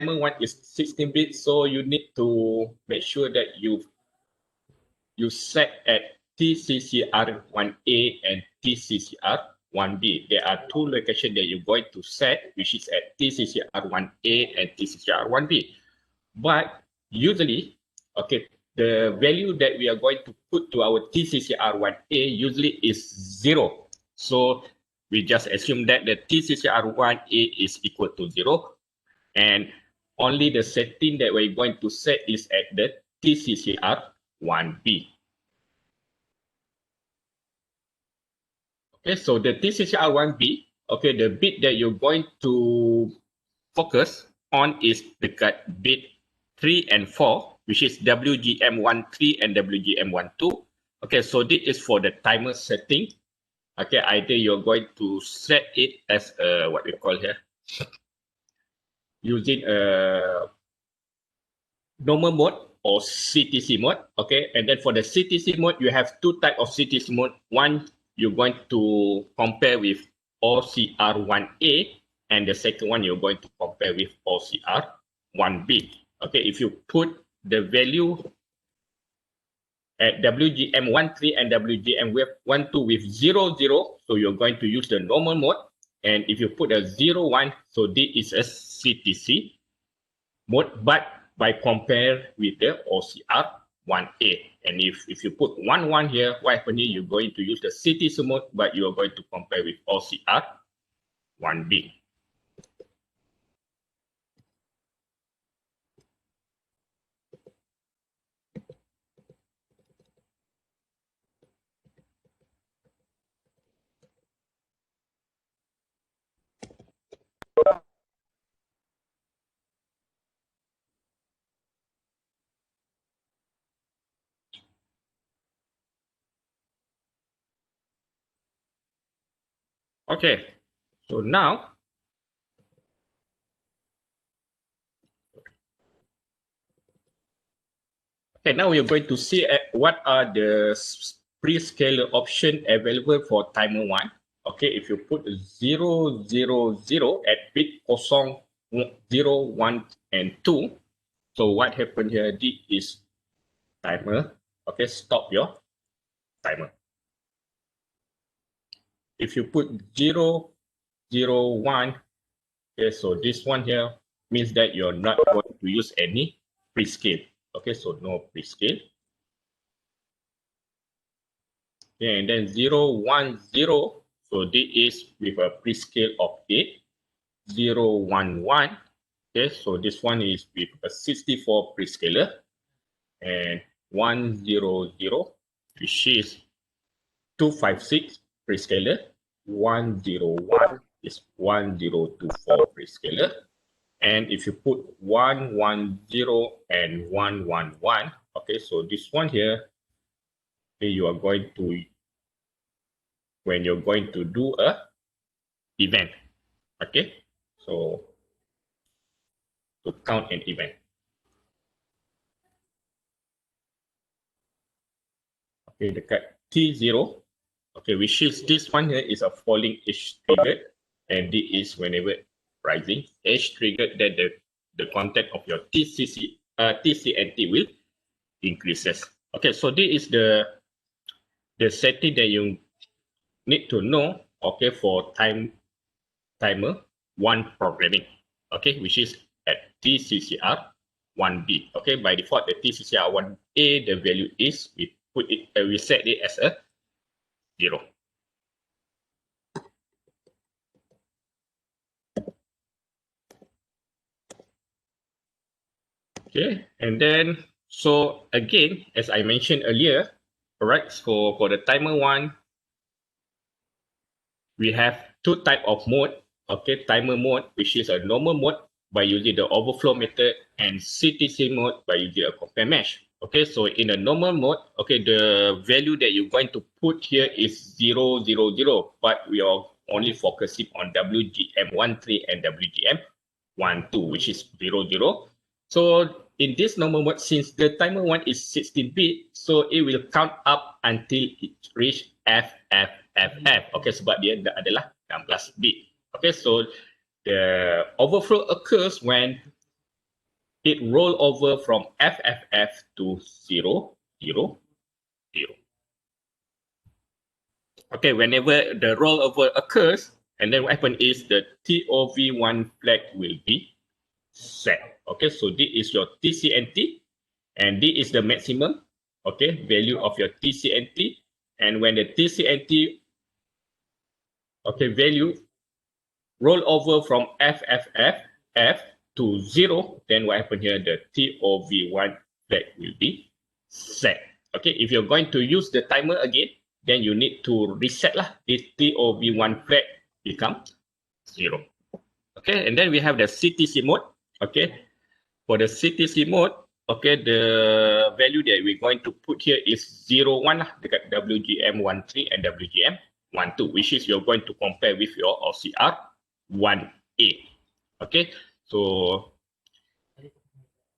timer 1 is 16 bits, so you need to make sure that you set at TCCR1A and TCCR1B. There are two locations that you're going to set, which is at TCCR1A and TCCR1B. But usually, okay, the value that we are going to put to our TCCR1A usually is 0. So we just assume that the TCCR1A is equal to 0. And only the setting that we're going to set is at the TCCR1B. Okay, so the TCCR1B, okay, the bit that you're going to focus on is the bit 3 and 4, which is WGM13 and WGM12. Okay, so this is for the timer setting. Okay, either you're going to set it as a, what we call here, using a normal mode or CTC mode. Okay, and then for the CTC mode, you have two types of CTC mode. One, you're going to compare with OCR1A, and the second one you're going to compare with OCR1B. Okay, if you put the value at WGM13 and WGM12 with 0, 0, so you're going to use the normal mode. And if you put a 0, 1, so this is a CTC mode, but by compare with the OCR1A. And if you put 1, 1 here, what happens here, you're going to use the CTC mode, but you are going to compare with OCR1B. Okay, so now, now we're going to see what are the prescaler options available for timer 1. Okay, if you put 0, 0, 0 at bit 0, 0, 1, and 2, so what happened here, this is timer. Okay, stop your timer. If you put 0, 0, 1, okay, so this one here means that you're not going to use any prescale. Okay, so no prescale. Okay, and then 0, 1, 0, so this is with a prescale of 8. 0, 1, 1, okay, so this one is with a 64 prescaler. And 1, 0, 0, which is 256 prescaler. 1, 0, 1 is 1024 prescaler. And if you put 1, 1, 0 and 1, 1, 1, okay, so this one here, okay, you are going to, when you're going to do a event, okay, so to count an event. Okay, dekat T0, okay, which is this one here is a falling edge triggered, and this is whenever rising edge triggered, that the contact of your TCNT will increases. Okay, so this is the setting that you need to know, okay, for timer 1 programming, okay, which is at TCCR1B. Okay, by default the TCCR1A, the value is we set it as a 0. Okay, and then so again, as I mentioned earlier, all right, so for the timer 1, we have two type of mode. Okay, timer mode, which is a normal mode by using the overflow method, and CTC mode by using a compare mesh. Okay, so in a normal mode, okay, the value that you're going to put here is 0, 0, 0, but we are only focusing on WGM13 and WGM12, which is 0, 0. So in this normal mode, since the timer 1 is 16-bit, so it will count up until it reach FFFF. Okay, sebab dia adalah 16 bit. Okay, so the overflow occurs when it roll over from FFF to 0, 0, 0. Okay, whenever the rollover occurs, and then what happens is the TOV1 flag will be set. Okay, so this is your TCNT, and this is the maximum, okay, value of your TCNT. And when the TCNT, okay, value roll over from FFF to 0, then what happens here? The TOV1 flag will be set. Okay, if you're going to use the timer again, then you need to reset lah. This TOV1 flag become 0. Okay, and then we have the CTC mode. Okay, for the CTC mode, okay, the value that we're going to put here is 01 lah, dekat WGM13 and WGM12, which is you're going to compare with your OCR 1A. Okay, so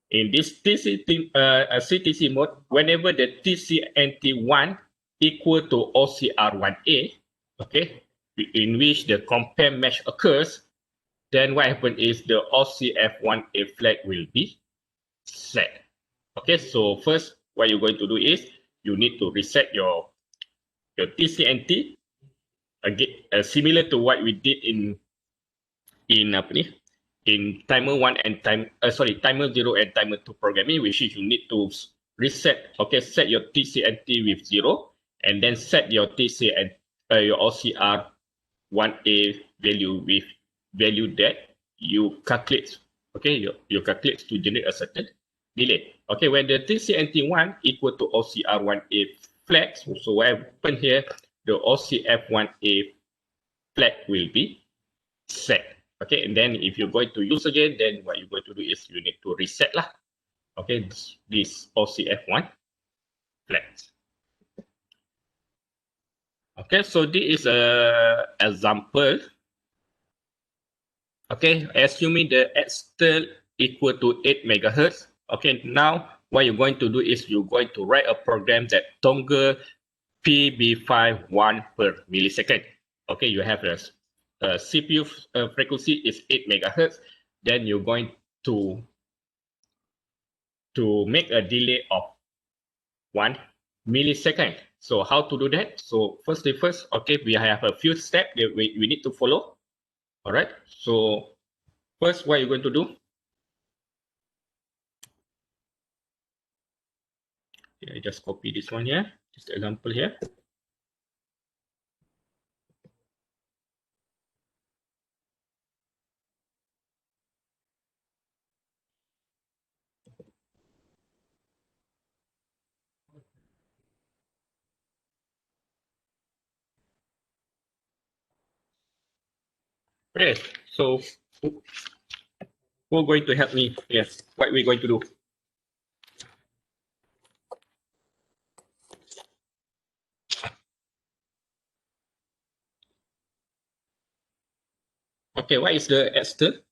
in this CTC mode, whenever the TCNT1 equal to OCR1A, okay, in which the compare match occurs, then what happens is the OCF1A flag will be set. Okay, so first, what you're going to do is you need to reset your TCNT again, similar to what we did in timer 1 and timer 0 and timer 2 programming, which is you need to reset, okay, set your TCNT with 0 and then set your your OCR 1A value with value that you calculate, okay, you calculate to generate a certain delay. Okay, when the TCNT1 equal to OCR1A flag, so what happened here, the OCF1A flag will be set. Okay, and then if you're going to use again, then what you're going to do is you need to reset lah. Okay, this OCF1 flag. Okay, so this is a example. Okay, assuming the X equal to 8 megahertz. Okay, now what you're going to do is you're going to write a program that toggle PB5 1 per millisecond. Okay, you have a CPU frequency is 8 megahertz. Then you're going to make a delay of 1 millisecond. So how to do that? So first, okay, we have a few steps that we need to follow. All right. So first, what you're going to do? Okay, I just copy this one here. Just example here. Okay, so who's going to help me? Yes, what we're going to do? Okay, what is the X-ter?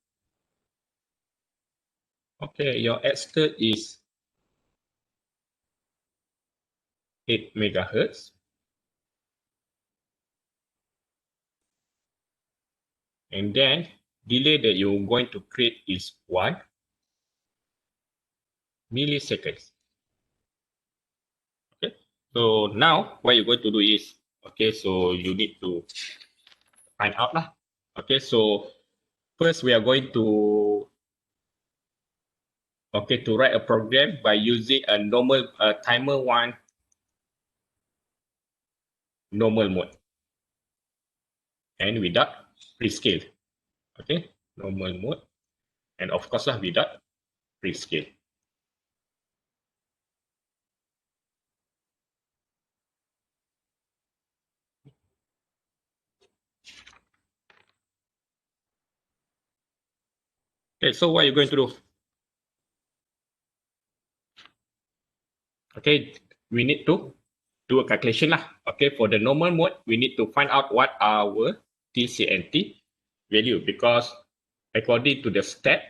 Okay, your X-ter is 8 megahertz. And then delay that you're going to create is 1 milliseconds. Okay, so now what you're going to do is, okay, so you need to find out lah. Okay, so first we are going to write a program by using a normal timer 1 normal mode and without prescale. Okay, normal mode, and of course lah without prescale. Okay, so what are you going to do? Okay, we need to do a calculation lah. Okay, for the normal mode, we need to find out what our TCNT value, because according to the step,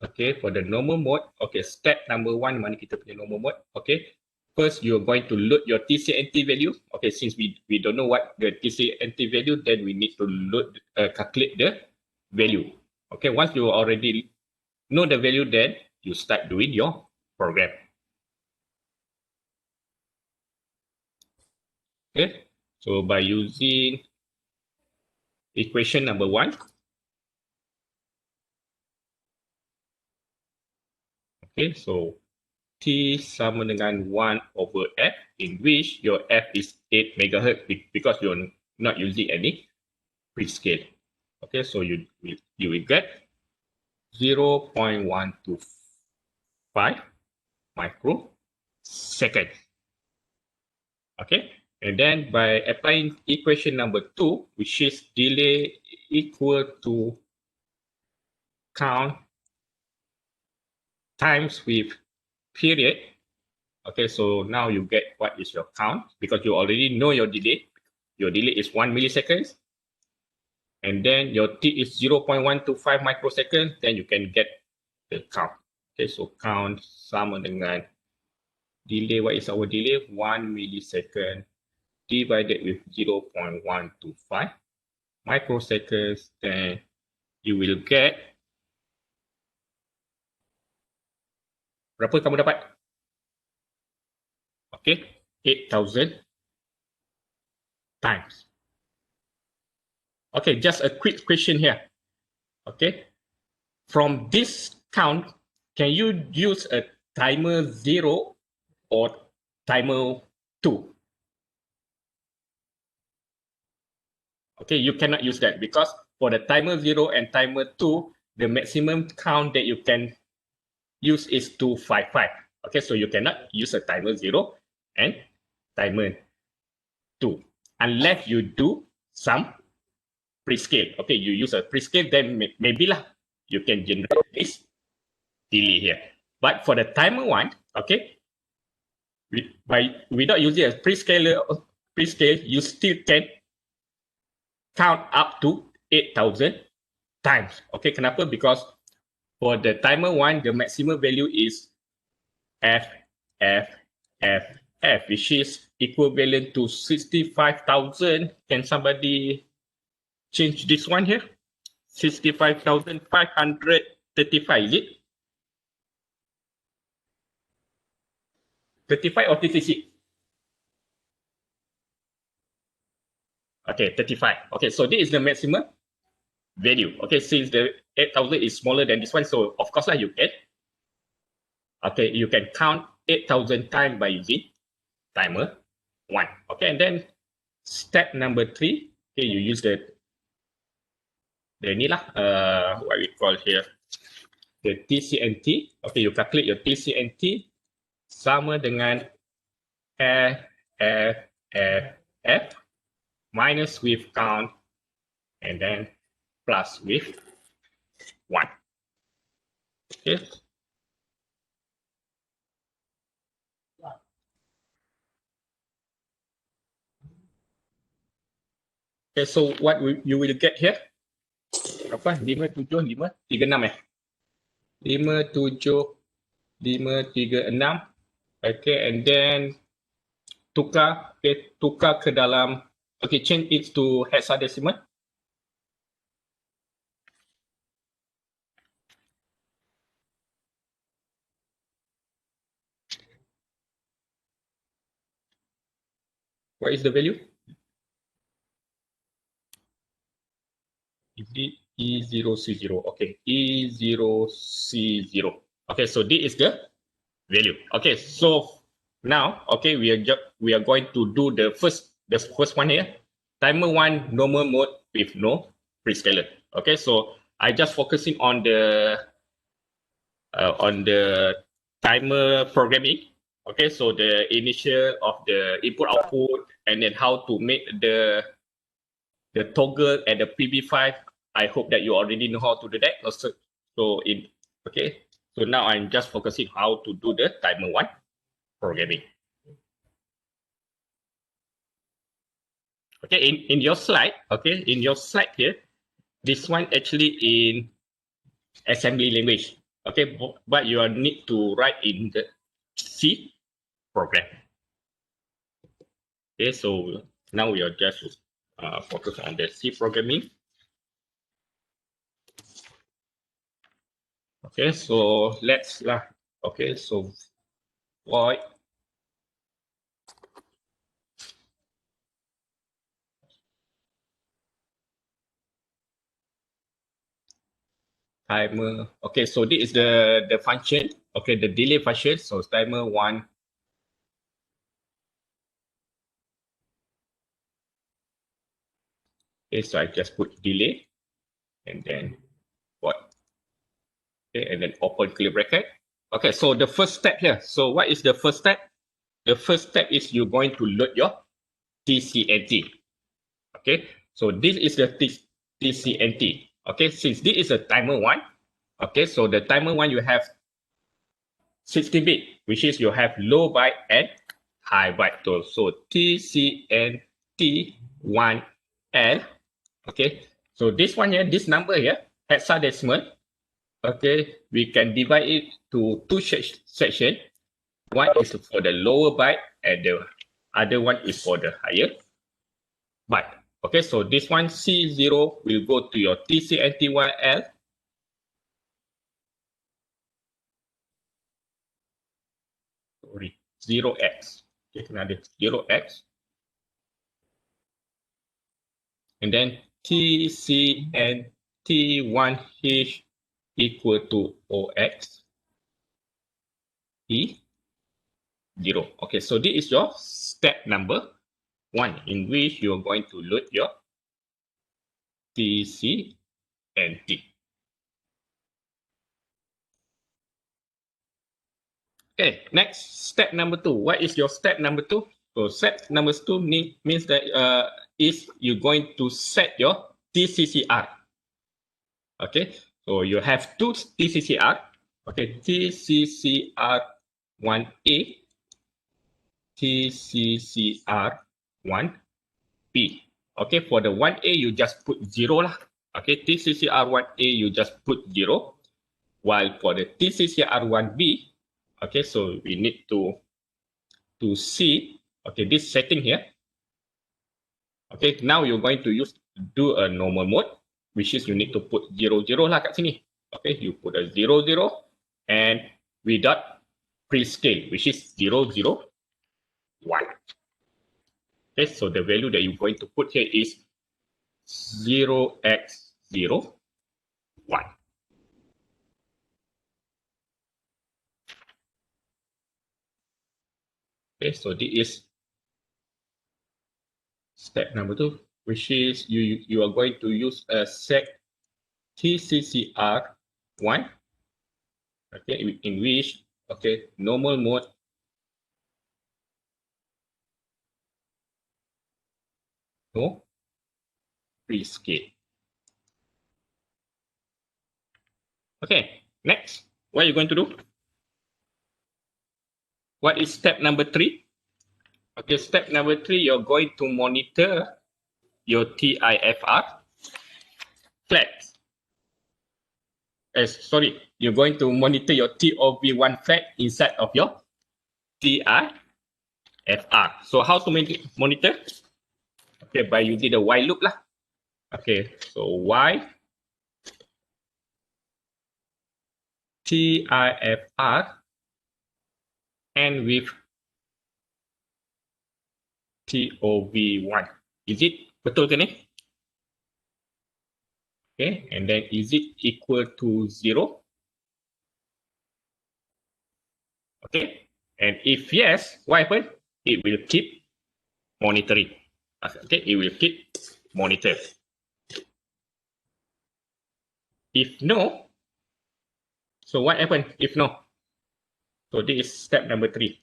okay, for the normal mode, okay, step number 1, mana kita punya normal mode, okay, first you're going to load your TCNT value. Okay, since we don't know what the TCNT value, then we need to calculate the value. Okay, once you already know the value, then you start doing your program. Okay, so by using equation number 1, okay, so T sama dengan 1 over F, in which your F is 8 megahertz because you're not using any prescale. Okay, so you will get 0.125 microseconds. Okay, and then by applying equation number 2, which is delay equal to count times with period. Okay, so now you get what is your count because you already know your delay. Your delay is 1 milliseconds. And then your T is 0.125 microseconds. Then you can get the count. Okay, so count sama dengan delay. What is our delay? 1 millisecond divided with 0.125 microseconds. Then you will get, berapa kamu dapat? Okay, 8,000 times. Okay, just a quick question here. Okay, from this count, can you use a timer 0 or timer 2? Okay, you cannot use that because for the timer 0 and timer 2, the maximum count that you can use is 255. Okay, so you cannot use a timer 0 and timer 2 unless you do some prescale. Okay, you use a prescale, then maybe lah you can generate this delay here. But for the timer 1, okay, without using a prescale, you still can count up to 8,000 times. Okay, kenapa? Because for the timer 1, the maximum value is F, F, F, F, which is equivalent to 65,000. Can somebody change this one here? 65,535, is it? 35 or 36? Okay, 35. Okay, so this is the maximum value. Okay, since the 8,000 is smaller than this one, so of course you can. Okay, you can count 8,000 times by using timer 1. Okay, and then step number 3. Okay, you use the ni lah, what we call here, the TCNT. Okay, you calculate your TCNT sama dengan F, F, F, F minus with count and then plus with 1. Okay. Okay, so what you will get here? Apa? 5, 7, 5, 3, 6 eh? 5, 7, 5, 3, 6. Okay, and then tukar ke dalam, okay, change it to hexadecimal. What is the value? E0C0. Okay, E0C0. Okay, so this is the value. Okay, so now, okay, we are going to do the first one here. Timer 1 normal mode with no prescaler. Okay, so I just focusing on the timer programming. Okay, so the initial of the input output and then how to make the toggle at the PB5. I hope that you already know how to do that. So okay, so now I'm just focusing how to do the timer 1 programming. Okay, in your slide, okay, in your slide here, this one actually in assembly language. Okay, but you need to write in the C program. Okay, so now we are just focus on the C programming. Okay, so let's lah. Okay, so void timer. Okay, so this is the function. Okay, the delay function. So timer one. Okay, so I just put delay and then what? Okay, and then open clear bracket. Okay, so the first step here. So what is the first step? The first step is you're going to load your TCNT. Okay, so this is the TCNT. Okay, since this is a timer one. Okay, so the timer one you have 16-bit, which is you have low byte and high byte too. So TCNT1L. Okay, so this one here, this number here, hexadecimal. Okay, we can divide it to two sections. One is for the lower byte and the other one is for the higher byte. Okay, so this one C0 will go to your TCNT1L. Sorry, 0x. Okay, another 0x. And then TCNT1H equal to OX E0. Okay, so this is your step number one in which you're going to load your TCNT. Okay, next step number two. What is your step number two? So step number two means that is you're going to set your TCCR. Okay, so you have two TCCR. Okay, TCCR1A, TCCR1B. Okay, for the 1A, you just put 0 lah. Okay, TCCR1A, you just put 0. While for the TCCR1B, okay, so we need to see, okay, this setting here. Okay, now you're going to do a normal mode, which is you need to put 0, 0 lah kat sini. Okay, you put a 0, 0 and without prescale, which is 0, 0, 1. Okay, so the value that you're going to put here is 0x0, 1. Okay, so this is step number 2, which is you are going to use a set TCCR1, okay, in which, okay, normal mode, no prescale. Okay, next, what are you going to do? What is step number 3? Okay, step number 3, you're going to monitor your TIFR flag. Sorry, you're going to monitor your TOV1 flag inside of your TIFR. So how to monitor? Okay, by using the while loop lah. Okay, so while TIFR and with TOV1. Is it betul ke ni? Okay, and then is it equal to 0? Okay, and if yes, what happens? It will keep monitoring. Okay, it will keep monitor. If no, so what happens if no? So this is step number 3.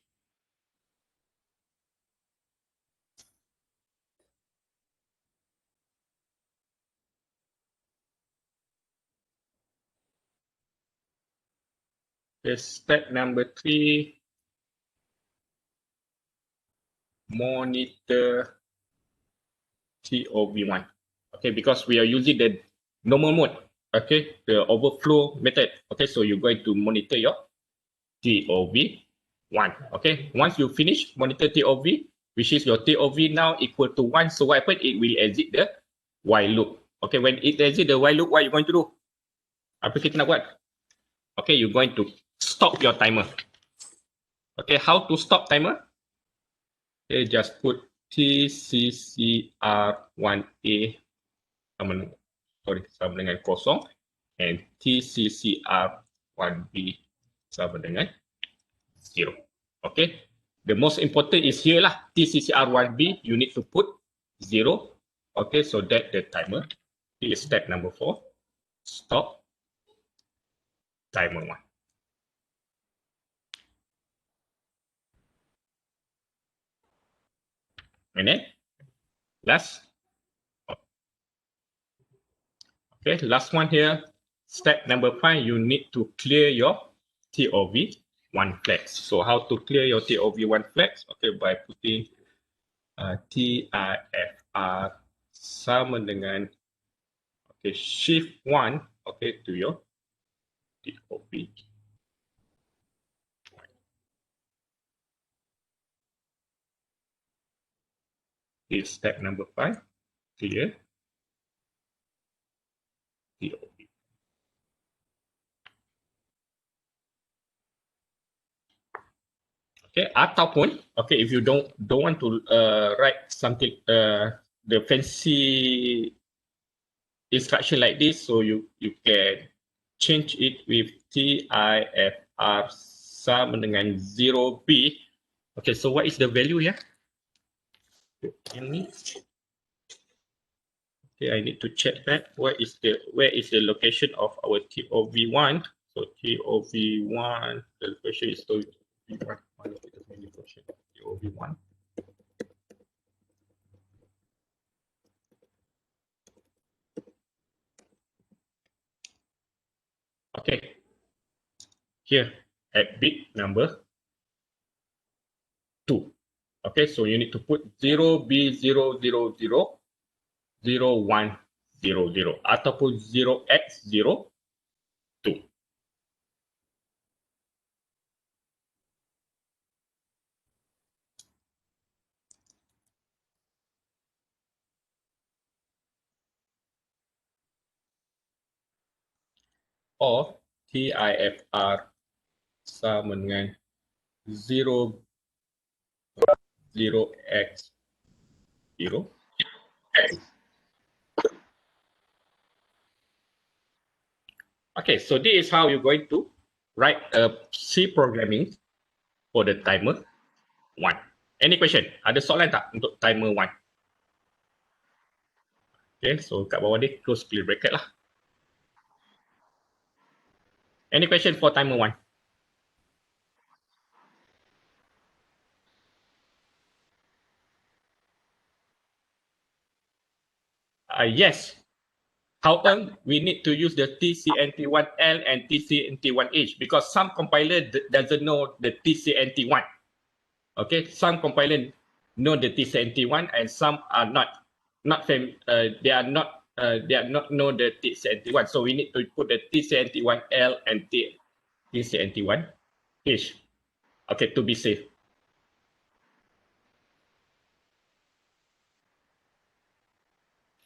Okay, step number 3, monitor TOV1. Okay, because we are using the normal mode. Okay, the overflow method. Okay, so you're going to monitor your TOV1. Okay, once you finish monitor TOV, which is your TOV now equal to 1, so what happens? It will exit the while loop. Okay, when it exit the while loop, what you going to do? Apa kita nak buat? Okay, you're going to stop your timer. Okay, how to stop timer? Okay, just put TCCR1A sama dengan kosong and TCCR1B sama dengan 0. Okay, the most important is here lah, TCCR1B, you need to put 0. Okay, so that the timer. This is step number 4. Stop timer 1. And then last. Okay, last one here. Step number 5, you need to clear your TOV1 flags. So how to clear your TOV1 flags? Okay, by putting TIFR sama dengan shift 1 to your TOV. This is step number 5. Clear TOV. Okay, ataupun if you don't want to write something the fancy instruction like this, so you can change it with TIFR sama dengan 0B. Okay, so what is the value here? Ini. Okay, I need to check that. Where is the location of our TOV1? So TOV1, the location is TOV1. TOV1. Okay, here at bit number 2. Okay, so you need to put 0B000 0100 ataupun 0x02. Or TIFR sama dengan 0 0x0. Okay, so this is how you're going to write a C programming for the timer 1. Any question? Ada soalan tak untuk timer 1? Okay, so kat bawah ni close clear bracket lah. Any question for timer 1? Yes. However, we need to use the TCNT1L and TCNT1H because some compiler doesn't know the TCNT1. Okay, some compiler know the TCNT1 and some are not. They are not know the TCNT1. So we need to put the TCNT1L and TCNT1H. Okay, to be safe.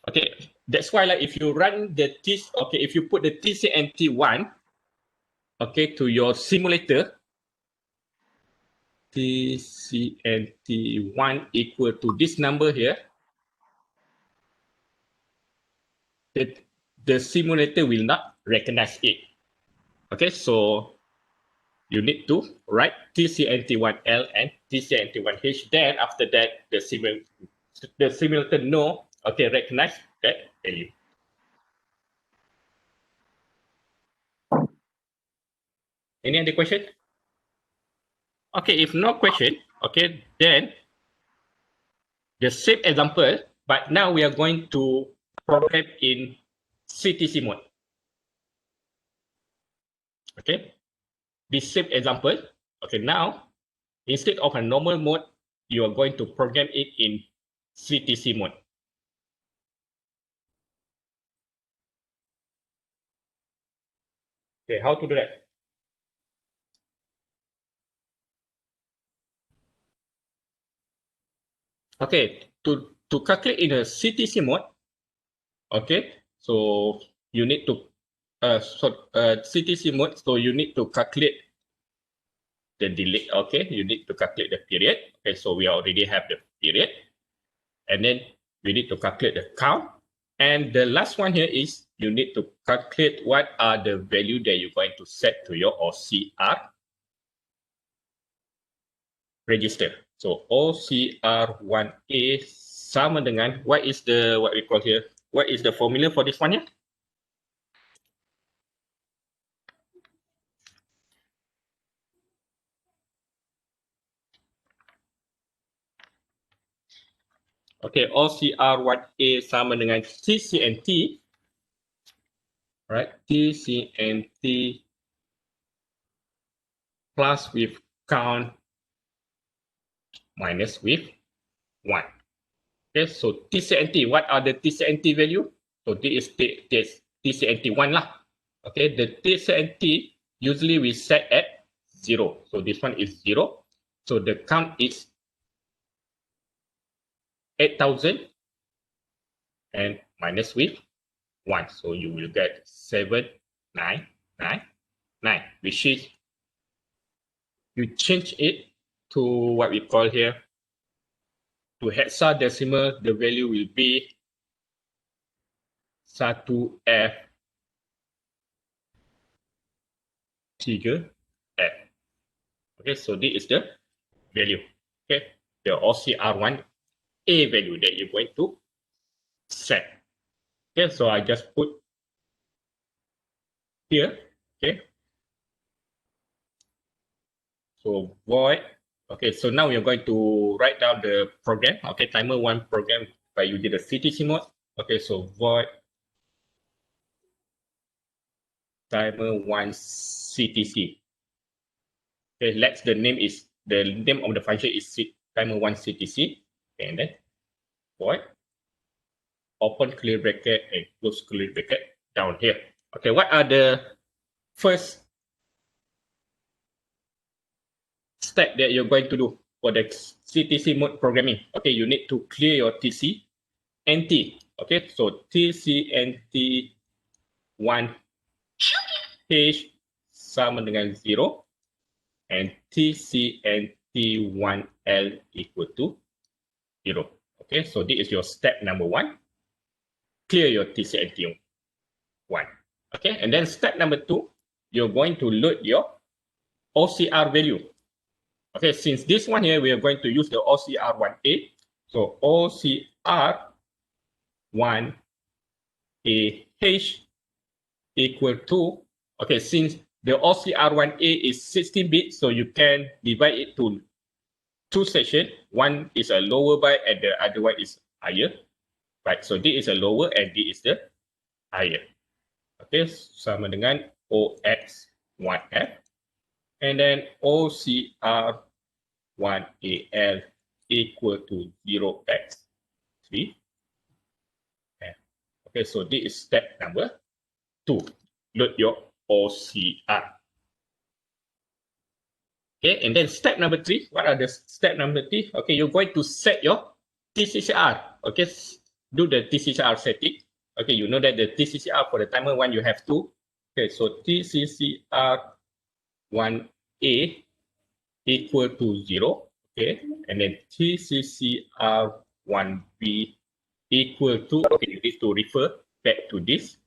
Okay, that's why like if you run the if you put the TCNT1 to your simulator, TCNT1 equal to this number here, the simulator will not recognize it. Okay, so you need to write TCNT1L and TCNT1H. Then after that, the simulator know, recognize that value. Any other question? Okay, if no question, then the same example, but now we are going to program in CTC mode. Okay, the same example. Okay, now instead of a normal mode, you are going to program it in CTC mode. Okay, how to do that? Okay, to calculate in a CTC mode, so you need to CTC mode, so you need to calculate the delay. Okay, you need to calculate the period. Okay, so we already have the period, and then we need to calculate the count. And the last one here is you need to calculate what are the value that you're going to set to your OCR register. So OCR1A sama dengan what is the what we call here? What is the formula for this one here? Okay, OCR1A sama dengan TCNT, right? TCNT plus with count minus with 1. Okay, so TCNT, what are the TCNT value? So this is TCNT1 lah. Okay, the TCNT usually we set at 0. So this one is 0. So the count is 8,000 and minus with 1. So you will get 7,999, which is you change it to what we call here to hexadecimal, the value will be 1F 3F. Okay, so this is the value. Okay, the OCR1A value that you're going to set. Okay, so I just put here. Okay, so void. Okay, so now we are going to write down the program. Okay, timer 1 program by using the CTC mode. Okay, so void timer 1 CTC. Okay, let's the name of the function is timer 1 CTC. Okay, and then void open clear bracket and close clear bracket down here. Okay, what are the first step that you're going to do for the CTC mode programming? Okay, you need to clear your TCNT. Okay, so TCNT1H sama dengan 0 and TCNT1L equal to 0. Okay, so this is your step number 1. Clear your TCNT1. Okay, and then step number 2, you're going to load your OCR value. Okay, since this one here, we are going to use the OCR1A. So OCR1AH equal to, okay, since the OCR1A is 16-bit, so you can divide it to 2 sections. One is a lower byte and the other one is higher. Right, so this is a lower and this is the higher. Okay, sama dengan OX1F. And then OCR1AL equal to 0x3. Okay, so this is step number 2. Load your OCR. Okay, and then step number 3. What are the step number 3? Okay, you're going to set your TCCR. Okay, do the TCCR setting. Okay, you know that the TCCR for the timer 1 you have 2. Okay, so TCCR1A equal to 0. Okay, and then TCCR1B equal to, okay, you need to refer back to this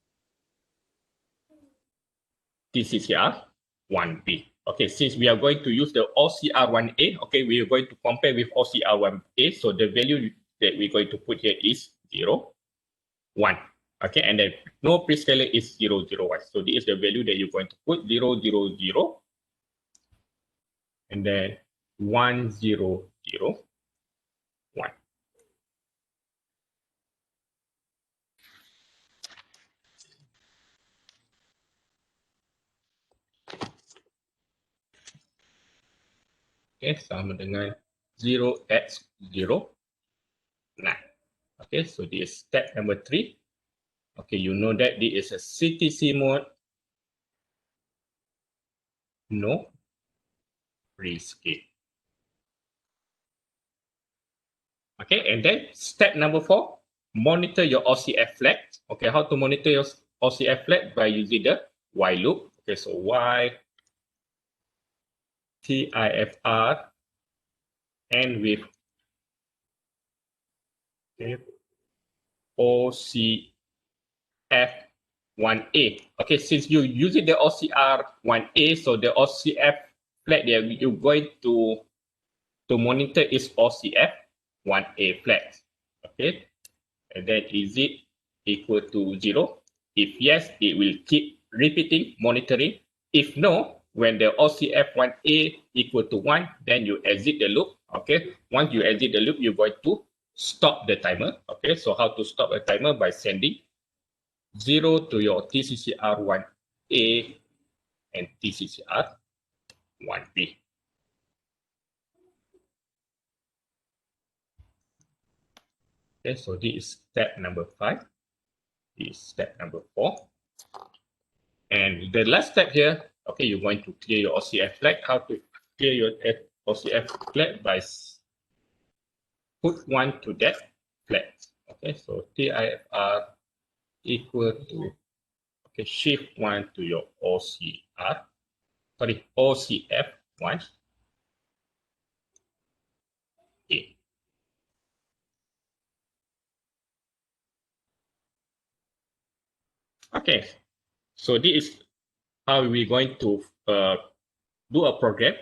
TCCR1B. Okay, since we are going to use the OCR1A, okay, we are going to compare with OCR1A. So the value that we're going to put here is 0, 1. Okay, and then no prescaler is 0, 0, 1. So this is the value that you're going to put 0, 0, 0. And then 1, 0, 0, 1. Okay, sama dengan 0x0, 9. Okay, so this is step number 3. Okay, you know that this is a CTC mode. No rescape. Okay, and then step number 4, monitor your OCF flag. Okay, how to monitor your OCF flag by using the while loop. Okay, so while TIFR and with OCF1A. Okay, since you using the OCR1A, so the OCF flag that you're going to monitor is OCF1A flag. Okay, and then is it equal to 0? If yes, it will keep repeating monitoring. If no, when the OCF1A equal to 1, then you exit the loop. Okay, once you exit the loop, you're going to stop the timer. Okay, so how to stop a timer? By sending 0 to your TCCR1A and TCCR1B. Okay, so this is step number 5. This is step number 4. And the last step here, okay, you're going to clear your OCF flag. How to clear your OCF flag? By put 1 to that flag. Okay, so TIFR equal to, okay, shift 1 to your OCF1. Okay. Okay, so this is how we're going to do a program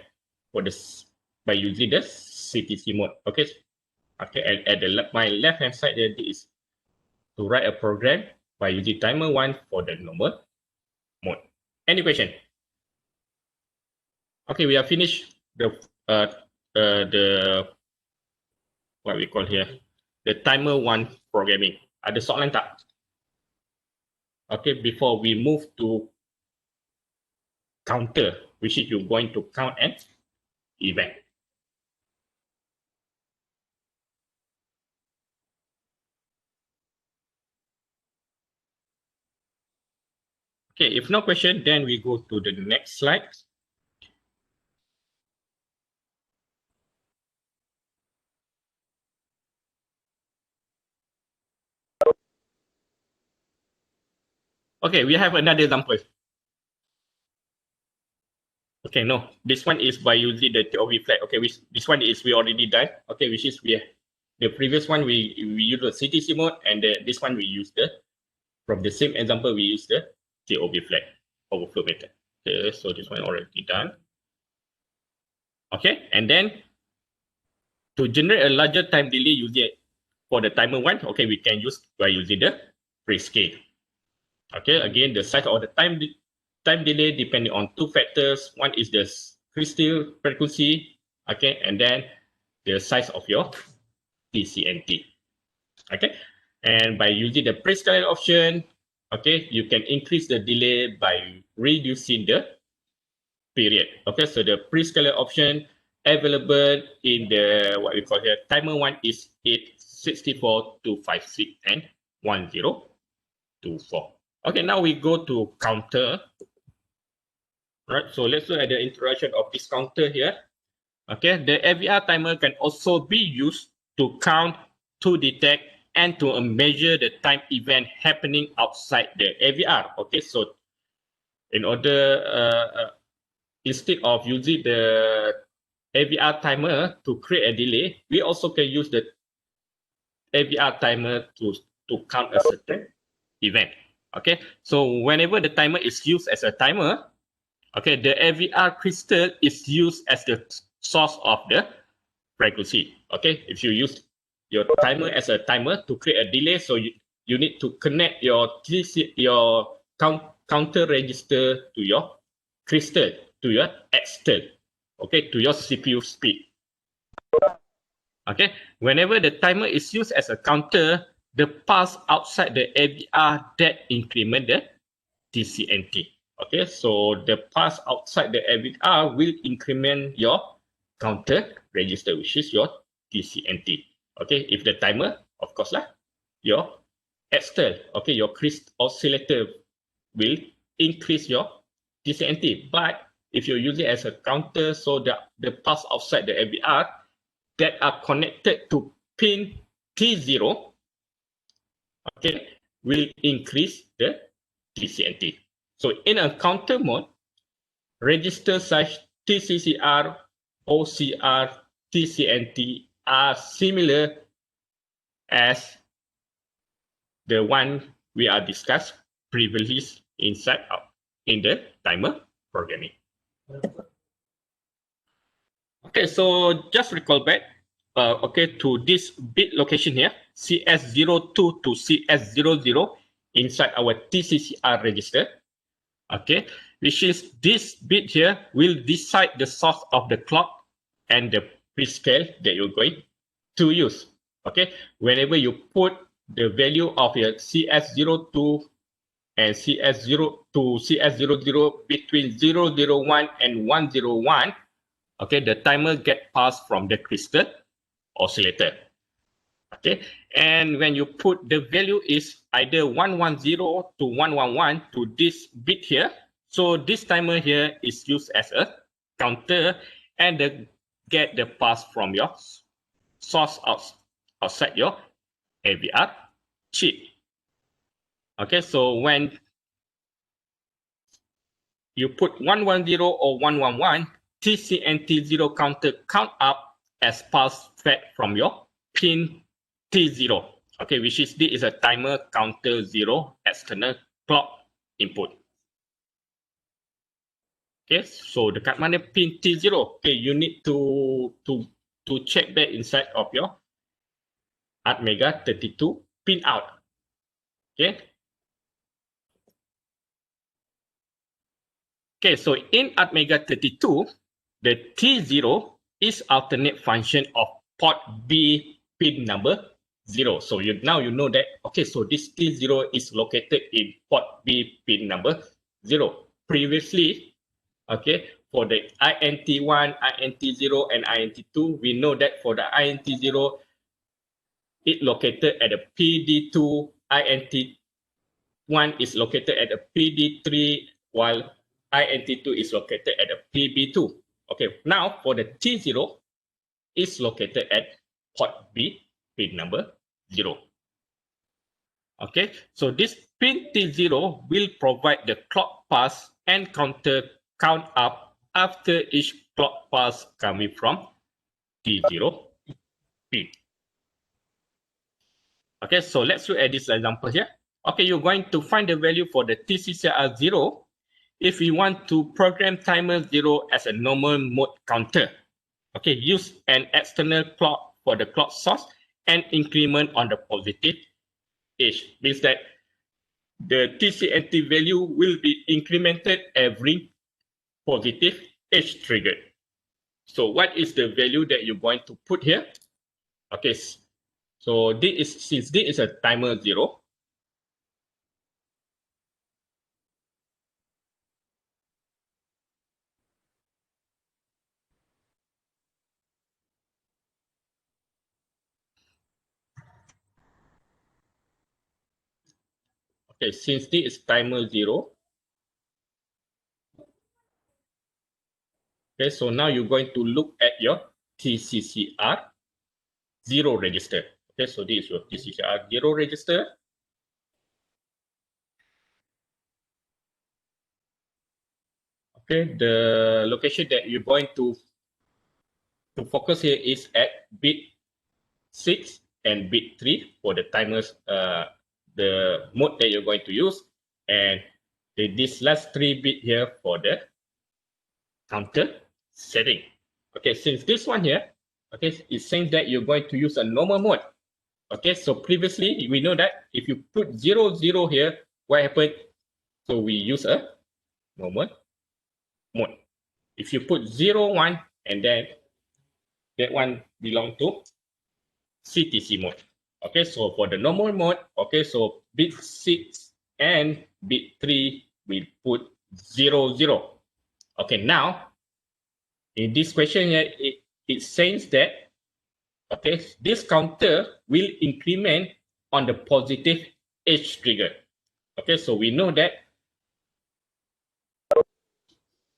for this by using the CTC mode. Okay, okay, and at my left hand side there is to write a program by using timer 1 for the normal mode. Any question? Okay, we have finished the what we call here the timer 1 programming. Ada soalan tak? Okay, before we move to counter, which is you're going to count an event. Okay, if no question, then we go to the next slide. Okay, we have another example. Okay, no, this one is by using the TOV flag. Okay, this one is we already done. Okay, which is we the previous one we use the CTC mode, and this one we use the from the same example we use the TOV flag overflow method. Okay, so this one already done. Okay, and then to generate a larger time delay using for the timer 1, okay, we can use by using the pre-scale. Okay, again, the size of the time delay depending on 2 factors. One is the crystal frequency, okay, and then the size of your TCNT. Okay, and by using the pre-scale option, okay, you can increase the delay by reducing the period. Okay, so the pre-scale option available in the what we call here timer 1 is 864 256 and 1024. Okay, now we go to counter. Right, so let's look at the introduction of this counter here. Okay, the AVR timer can also be used to count, to detect, and to measure the time event happening outside the AVR. Okay, so in order, instead of using the AVR timer to create a delay, we also can use the AVR timer to count a certain event. Okay, so whenever the timer is used as a timer, okay, the AVR crystal is used as the source of the frequency. Okay, if you use your timer as a timer to create a delay, so you need to connect your counter register to your crystal, to your external, okay, to your CPU speed. Okay, whenever the timer is used as a counter, the pulse outside the AVR that increment the TCNT. Okay, so the pulse outside the AVR will increment your counter register, which is your TCNT. Okay, if the timer, of course lah, your external, okay, your crystal oscillator will increase your TCNT. But if you use it as a counter, so the pulse outside the AVR that are connected to pin T0, okay, will increase the TCNT. So in a counter mode, registers such TCCR, OCR, TCNT are similar as the one we are discussed previously inside in the timer programming. Okay, so just recall back, to this bit location here, CS02 to CS00 inside our TCCR register. Okay, which is this bit here will decide the source of the clock and the prescale that you're going to use. Okay, whenever you put the value of your CS02 and CS0 to CS00 between 001 and 101, okay, the timer get passed from the crystal oscillator. Okay, and when you put the value is either 110 to 111 to this bit here, so this timer here is used as a counter and get the pass from your source outside your AVR chip. Okay, so when you put 110 or 111, TCNT0 counter count up as pulse fed from your pin T0. Okay, which is this is a timer counter 0 external clock input. Okay, so dekat mana pin T0? Okay, you need to check back inside of your Atmega 32 pin out. Okay. Okay, so in Atmega 32, the T0 is alternate function of port B pin number 0. So now you know that, okay, so this T0 is located in port B pin number 0. Previously, okay, for the INT1, INT0, and INT2, we know that for the INT0, it located at the PD2, INT1 is located at the PD3, while INT2 is located at the PB2. Okay, now for the T0 is located at port B, pin number 0. Okay, so this pin T0 will provide the clock pass and counter count up after each clock pass coming from T0 pin. Okay, so let's look at this example here. Okay, you're going to find the value for the TCCR 0 if you want to program timer 0 as a normal mode counter. Okay, use an external clock for the clock source and increment on the positive edge. Means that the TCNT value will be incremented every positive edge trigger. So what is the value that you're going to put here? Okay, so since this is a timer 0, okay, since this is timer 0, okay, so now you're going to look at your TCCR 0 register. Okay, so this is your TCCR 0 register. Okay, the location that you're going to focus here is at bit 6 and bit 3 for the timers, the mode that you're going to use, and this last 3 bit here for the counter setting. Okay, since this one here, okay, it's saying that you're going to use a normal mode. Okay, so previously we know that if you put 0, 0 here, what happened? So we use a normal mode. If you put 0, 1, and then that one belong to CTC mode. Okay, so for the normal mode, okay, so bit 6 and bit 3 we put 0, 0. Okay, now in this question here, it says that, okay, this counter will increment on the positive edge trigger. Okay, so we know that,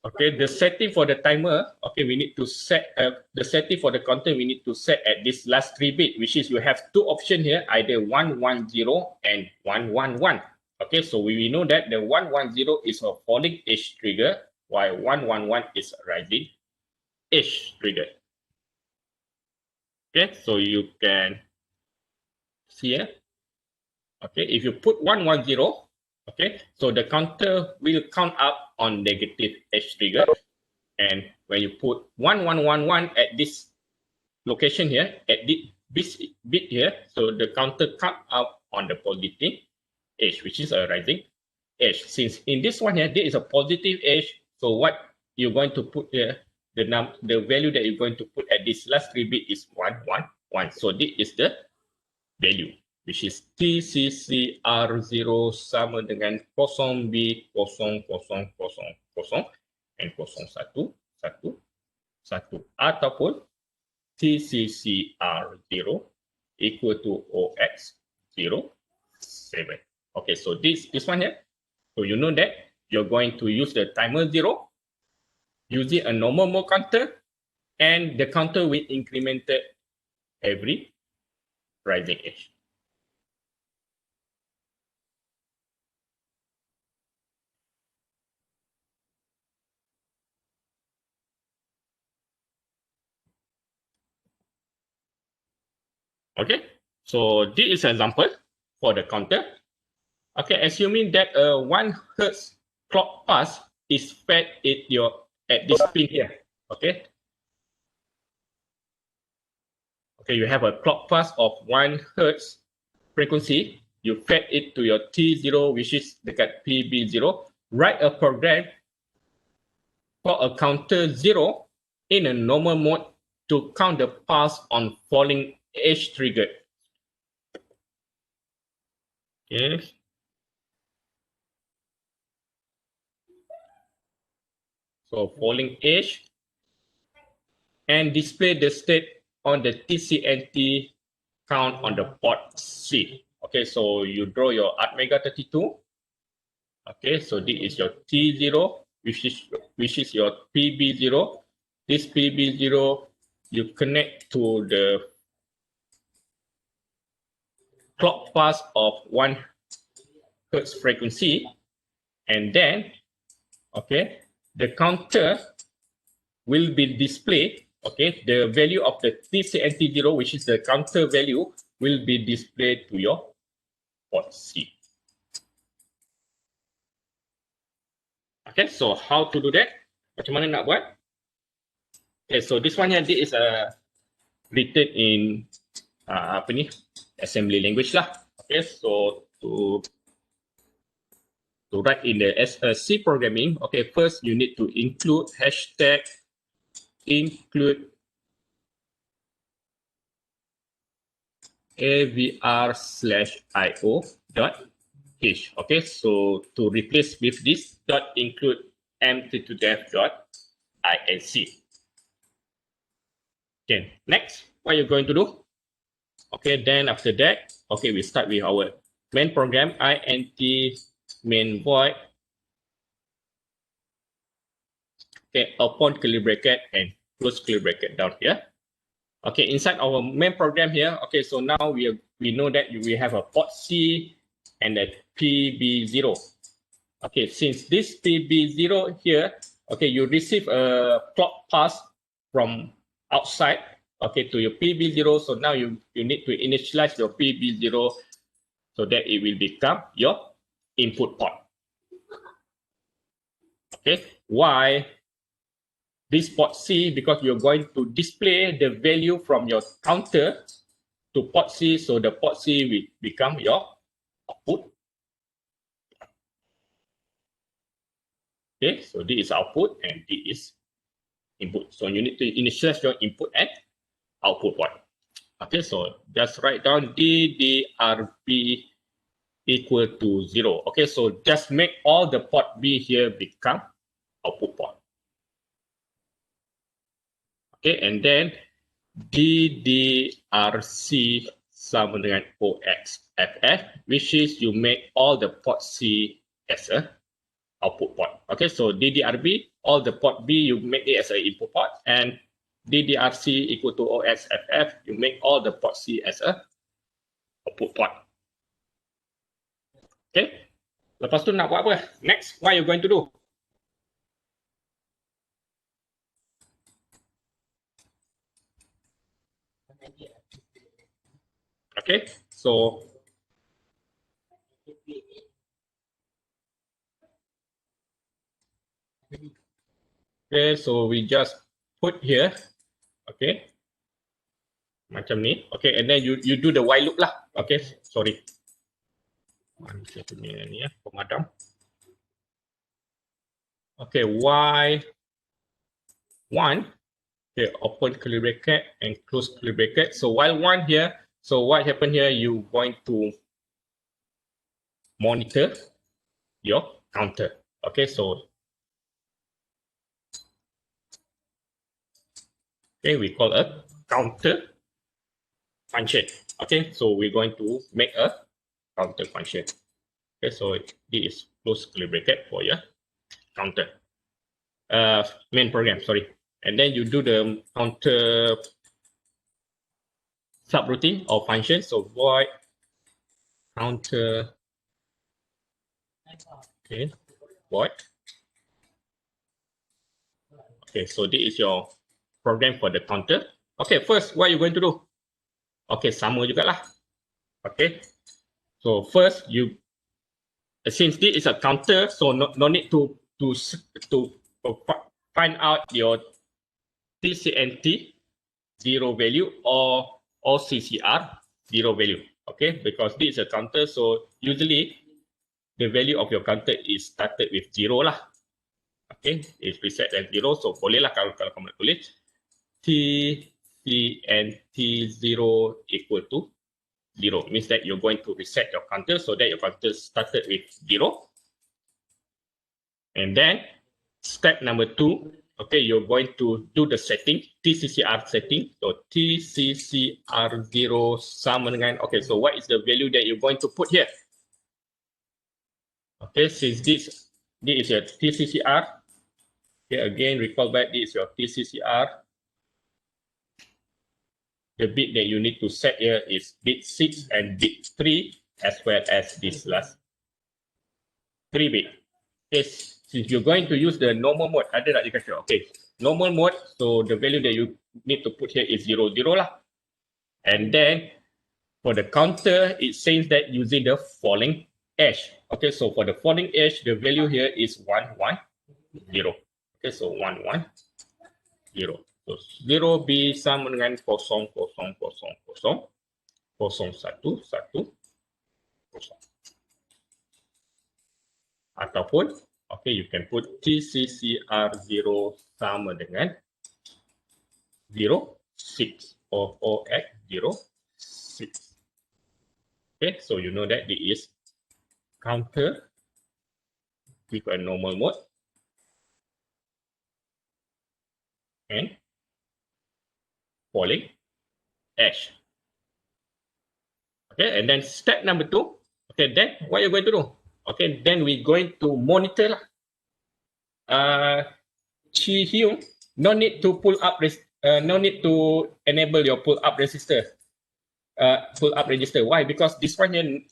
okay, the setting for the timer, okay, we need to set the setting for the counter, we need to set at this last 3 bit, which is you have two options here, either 110 and 111. Okay, so we know that the 110 is a falling edge trigger, while 111 is a rising edge trigger. Okay, so you can see here. Okay, if you put 110, okay, so the counter will count up on negative edge trigger. And when you put 1111 at this location here, at this bit here, so the counter count up on the positive edge, which is a rising edge. Since in this one here, there is a positive edge, so what you're going to put here, the value that you're going to put at this last 3 bit is 111. So this is the value, which is TCCR0 sama dengan 0B0000 and 0111 ataupun TCCR0 equal to OX07. Okay, so this one here, so you know that you're going to use the timer 0 using a normal mode counter, and the counter will increment every rising edge. Okay, so this is an example for the counter. Okay, assuming that a 1 Hz clock pulse is fed at this pin here. Okay. Okay, you have a clock pulse of 1 Hz frequency. You fed it to your T0, which is dekat PB0. Write a program for a counter 0 in a normal mode to count the pulse on falling edge trigger. Okay. So falling edge, and display the state on the TCNT count on the port C. Okay, so you draw your ATmega32. Okay, so this is your T0, which is your PB0. This PB0 you connect to the clock pulse of 1 Hz frequency, and then okay, the counter will be displayed. Okay, the value of the TCNT0, which is the counter value, will be displayed to your port C. Okay, so how to do that? Macam mana nak buat? Okay, so this one here, this is written in assembly language lah. Okay, so to write in the C programming, okay, first you need to include hashtag include avr/io.h. Okay, so to replace with this dot include m32def.inc. Okay, next, what you're going to do? Okay, then after that, okay, we start with our main program, int main void. Okay, open curly bracket and close curly bracket down here. Okay, inside our main program here, okay, so now we know that we have a port C and a PB0. Okay, since this PB0 here, okay, you receive a clock pulse from outside, okay, to your PB0. So now you need to initialize your PB0 so that it will become your input port. Okay, why this port C? Because you're going to display the value from your counter to port C, so the port C will become your output. Okay, so this is output and this is input. So you need to initialize your input and output port. Okay, so just write down DDRB equal to 0. Okay, so just make all the port B here become output port. Okay, and then DDRC sama dengan OXFF, which is you make all the port C as a output port. Okay, so DDRB, all the port B, you make it as an input port, and DDRC equal to OXFF, you make all the port C as a output port. Okay, Lepas tu nak buat apa? Next, what you going to do? Okay, so we just put here, okay, macam ni, okay, and then you do the while loop lah, okay, sorry, saya punya ni ya, pemadam, okay, while one, okay, open curly bracket and close curly bracket. So while one here, so what happened here, you going to monitor your counter, okay, so okay, we call a counter function. Okay, so we're going to make a counter function. Okay, so this is close curly bracket for your counter. Main program, sorry. And then you do the counter subroutine or function. So void counter, okay, void. Okay, so this is your program for the counter. Okay, first, what you going to do? Okay, sama juga lah. Okay, so first you, since this is a counter, so no need to find out your TCNT zero value or CCR zero value. Okay, because this is a counter, so usually the value of your counter is started with zero lah. Okay, it's preset as zero, so boleh lah kalau kamu nak tulis TCNT zero equal to zero, means that you're going to reset your counter so that your counter started with zero. And then step number 2, okay, you're going to do the setting, TCCR setting. So TCCR0 sama dengan, okay, so what is the value that you're going to put here? Okay, since this is your TCCR, okay, again, recall back, this is your TCCR. The bit that you need to set here is bit 6 and bit 3, as well as this last 3 bit. Okay, since you're going to use the normal mode, ada tak dikasih? Okay, normal mode, so the value that you need to put here is 0, 0 lah. And then for the counter, it says that using the falling edge. Okay, so for the falling edge, the value here is 1, 1, 0. Okay, so 1, 1, 0. So 0 B sama dengan 0, 0, 0, 0, 0, 0, 1, 1, 0. Ataupun, okay, you can put TCCR0 sama dengan 0, 6 or OX0, 6. Okay, so you know that it is counter with a normal mode and falling edge. Okay, and then step number 2, okay, then what you're going to do? Okay, then we're going to monitor lah. Chi Hyung, no need to pull up, no need to enable your pull up resistor, pull up register. Why? Because this one here,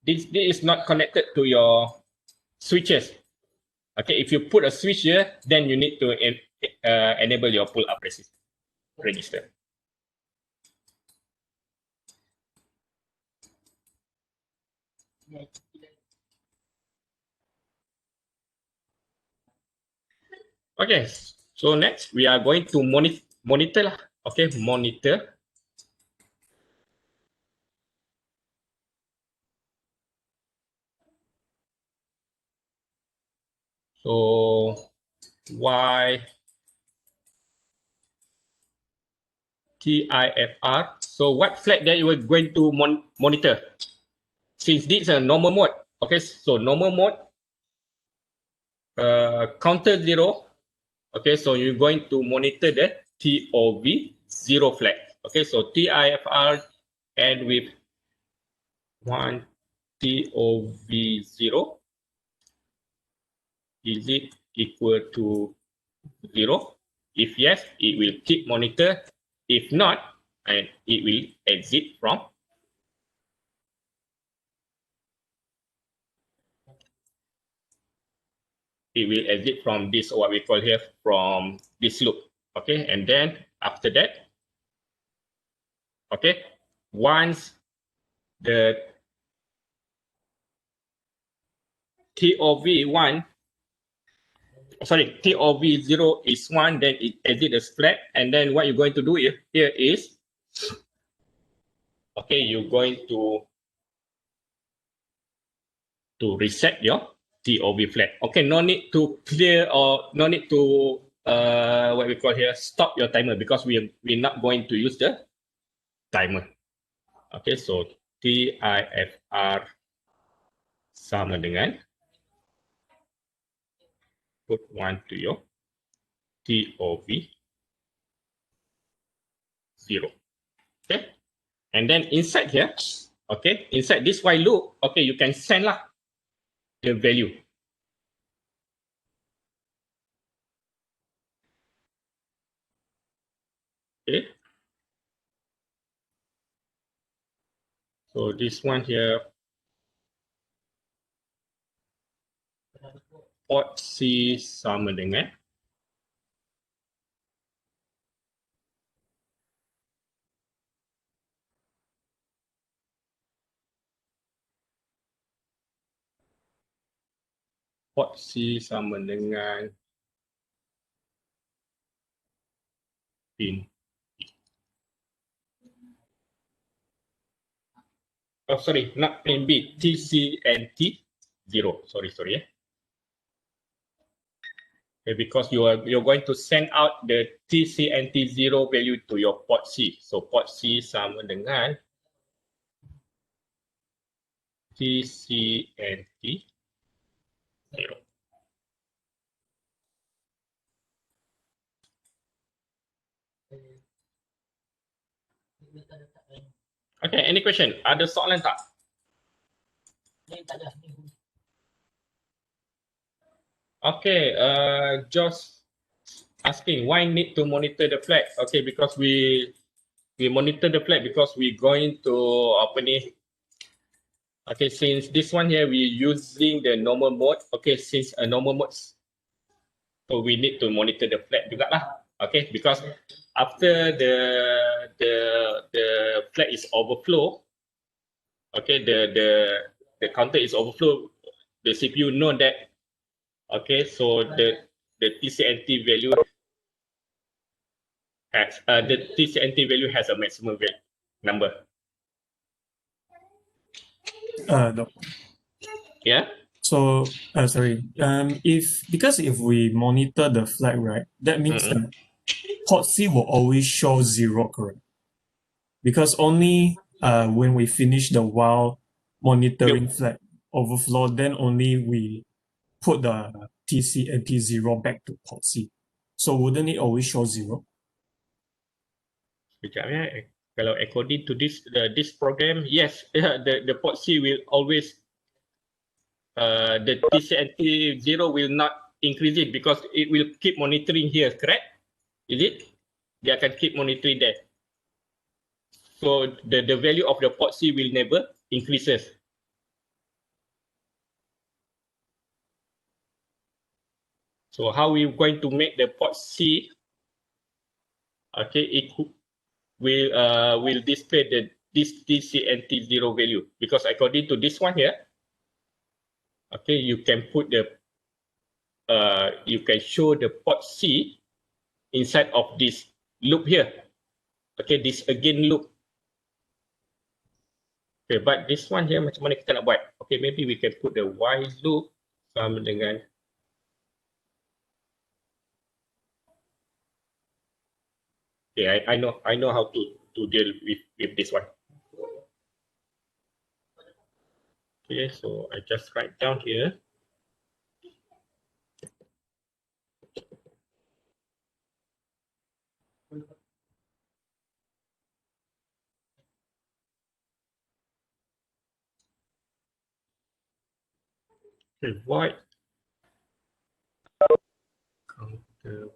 this is not connected to your switches. Okay, if you put a switch here, then you need to enable your pull up register. Okay, so next we are going to monitor lah. Okay, monitor. So Y TIFR. So what flag that you are going to monitor? Since this is a normal mode, okay, so normal mode, counter 0, okay, so you're going to monitor the TOV 0 flag. Okay, so TIFR and with 1 TOV 0, is it equal to 0? If yes, it will keep monitor. If not, and it will exit from. it will exit from this, what we call here, from this loop. Okay, and then after that, okay, once the TOV1, sorry, TOV0 is 1, then it exit as flag, and then what you're going to do here is, okay, you're going to reset your TOV flag. Okay, no need to clear or no need to what we call here, stop your timer, because we're not going to use the timer. Okay, so TIFR sama dengan put 1 to your TOV 0. Okay, and then inside here, okay, inside this while loop, okay, you can send lah the value. Okay, so this one here, port C sama dengan port C sama dengan pin. Oh, sorry, not pin B, TCNT 0. Sorry. Okay, because you're going to send out the TCNT 0 value to your port C. So port C sama dengan TCNT 0. Okay, any question? Ada soalan tak? Okay, just asking why need to monitor the flag? Okay, because we monitor the flag because we going to apa ni? Okay, since this one here we using the normal mode. Okay, since a normal mode, so we need to monitor the flag juga lah. Okay, because after the flag is overflow, okay, the counter is overflow, the CPU know that. Okay, so the TCNT value has a maximum value number. No. Yeah. So sorry. Because if we monitor the flag, right, that means that port C will always show 0, correct? Because only when we finish the while monitoring flag overflow, then only we put the TCNT 0 back to port C. So wouldn't it always show 0? Sekejap ya. Kalau according to this program, yes, the port C will always the TCNT 0 will not increase it because it will keep monitoring here, correct? Is it? Dia akan keep monitoring there. So the value of the port C will never increases. So how we going to make the port C? Okay, it will display this TCNT 0 value, because according to this one here, okay, you can put you can show the port C inside of this loop here. Okay, this again loop. Okay, but this one here macam mana kita nak buat? Okay, maybe we can put the while loop sama dengan okay, I know how to deal with this one. Okay, so I just write down here. Okay, void counter.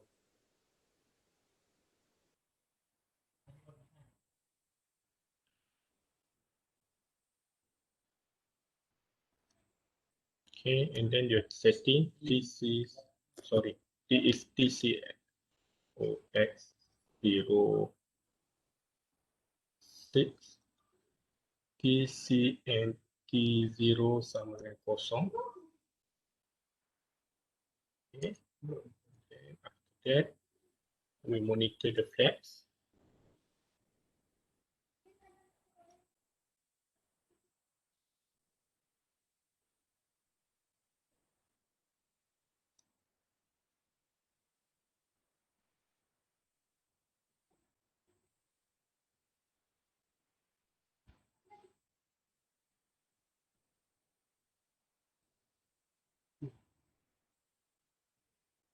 Okay, and then you're setting T is TCOX06 TCNT0 sama dengan kosong. Okay. And after that, we monitor the flags.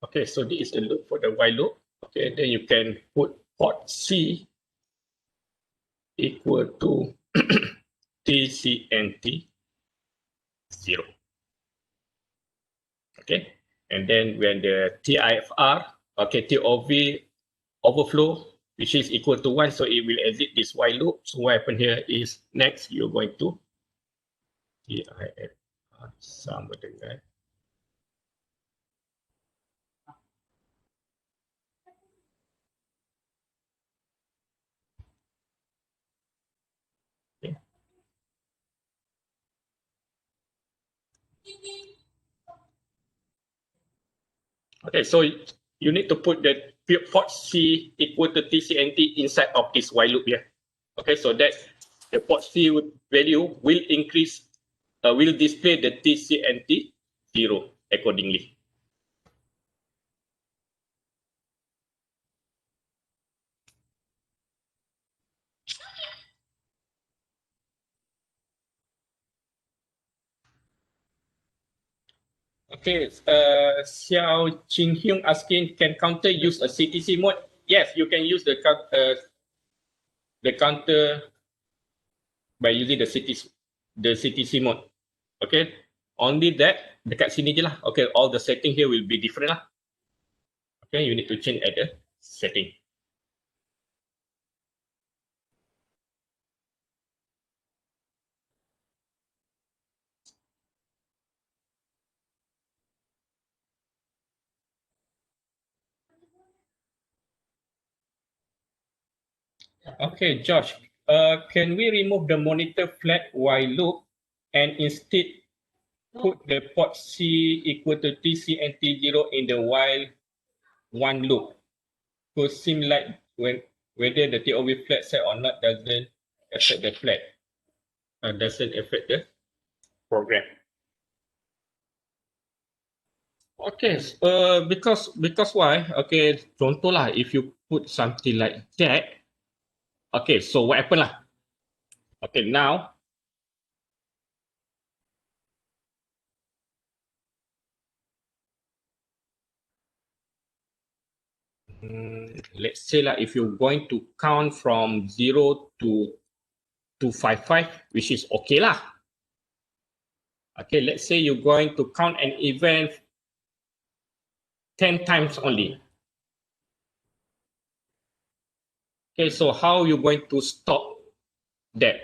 Okay, so this is the loop for the while loop. Okay, then you can put port C equal to TCNT 0. Okay, and then when the TIFR, okay, TOV overflow, which is equal to 1, so it will exit this while loop. So what happened here is next you're going to TIFR sama dengan okay. Okay, so you need to put the port C equal to TCNT inside of this while loop here. Okay, so that the port C value will increase, will display the TCNT 0 accordingly. Okay, Xiao Qinghyun asking, can counter use a CTC mode? Yes, you can use the counter by using the CTC mode. Okay, only that dekat sini je lah. Okay, all the setting here will be different lah. Okay, you need to change at the setting. Okay, Josh, can we remove the monitor flag while loop and instead put the port C equal to TCNT0 in the while one loop? So seem like whether the TOV flag set or not doesn't affect the flag, doesn't affect the program. Okay, because why? Okay, contoh lah, if you put something like that, okay, so what happened lah? Okay, now let's say like if you're going to count from 0 to 255, which is okay lah. Okay, let's say you're going to count an event 10 times only. Okay, so how are you going to stop that?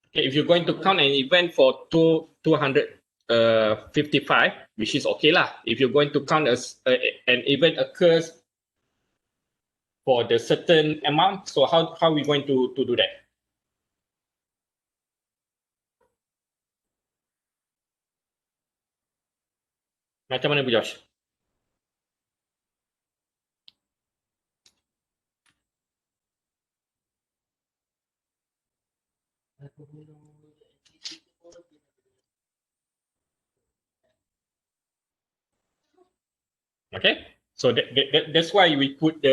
Okay, if you're going to count an event for 255, which is okay lah. If you're going to count as an event occurs for the certain amount, so how are we going to do that? Macam mana, Bu Josh? Okay, so that's why we put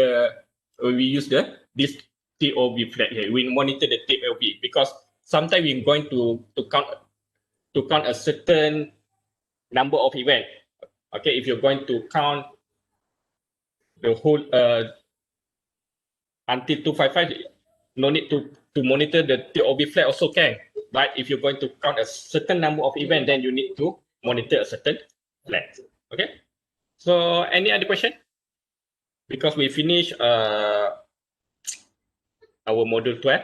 we use this TOV flag here. We monitor the TOV because sometimes we're going to count a certain number of events. Okay, if you're going to count the whole until 255, no need to monitor the TOV flag also can. But if you're going to count a certain number of events, then you need to monitor a certain flag. Okay. So any other question? Because we finish our module 12.